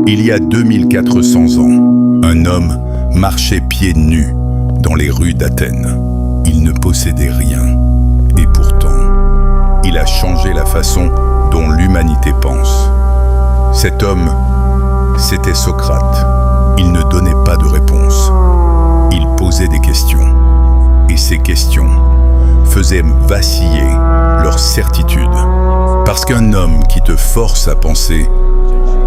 Il y a 2400 ans, un homme marchait pieds nus dans les rues d'Athènes. Il ne possédait rien, et pourtant, il a changé la façon dont l'humanité pense. Cet homme, c'était Socrate. Il ne donnait pas de réponse. Il posait des questions, et ces questions faisaient vaciller leur certitude. Parce qu'un homme qui te force à penser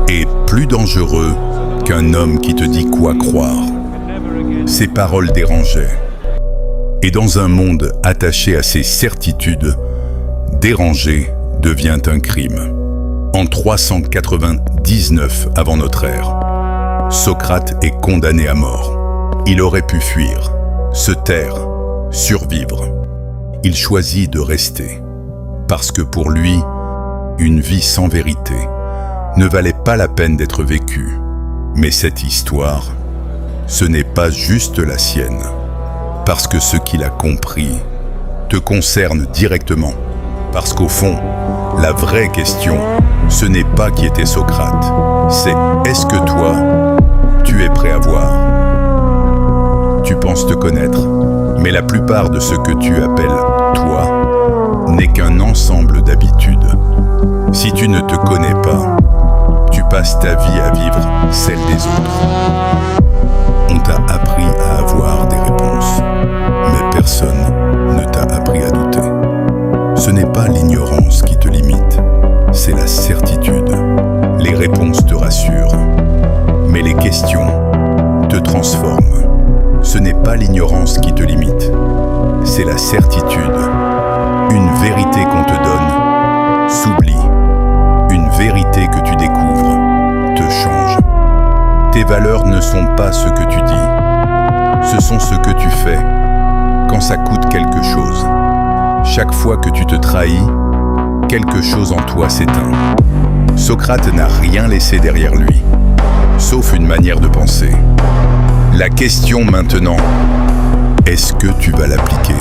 est plus dangereux qu'un homme qui te dit quoi croire. Ces paroles dérangeaient. Et dans un monde attaché à ses certitudes, déranger devient un crime. En 399 avant notre ère, Socrate est condamné à mort. Il aurait pu fuir, se taire, survivre. Il choisit de rester, parce que pour lui, une vie sans vérité ne valait pas la peine d'être vécue. Mais cette histoire, ce n'est pas juste la sienne, parce que ce qu'il a compris te concerne directement. Parce qu'au fond, la vraie question, ce n'est pas qui était Socrate, c'est est-ce que toi, tu es prêt à voir? Tu penses te connaître, mais la plupart de ce que tu appelles toi n'est qu'un ensemble d'habitudes. Si tu ne te connais pas, tu passes ta vie à vivre celle des autres. On t'a appris à avoir des réponses, mais personne ne t'a appris à douter. Ce n'est pas l'ignorance qui te limite, c'est la certitude. Les réponses te rassurent, mais les questions te transforment. Ce n'est pas l'ignorance qui te limite, c'est la certitude. Une vérité qu'on te donne s'oublie. Une vérité que tu découvres te change. Tes valeurs ne sont pas ce que tu dis, ce sont ce que tu fais quand ça coûte quelque chose. Chaque fois que tu te trahis, quelque chose en toi s'éteint. Socrate n'a rien laissé derrière lui, sauf une manière de penser. La question maintenant, est-ce que tu vas l'appliquer ?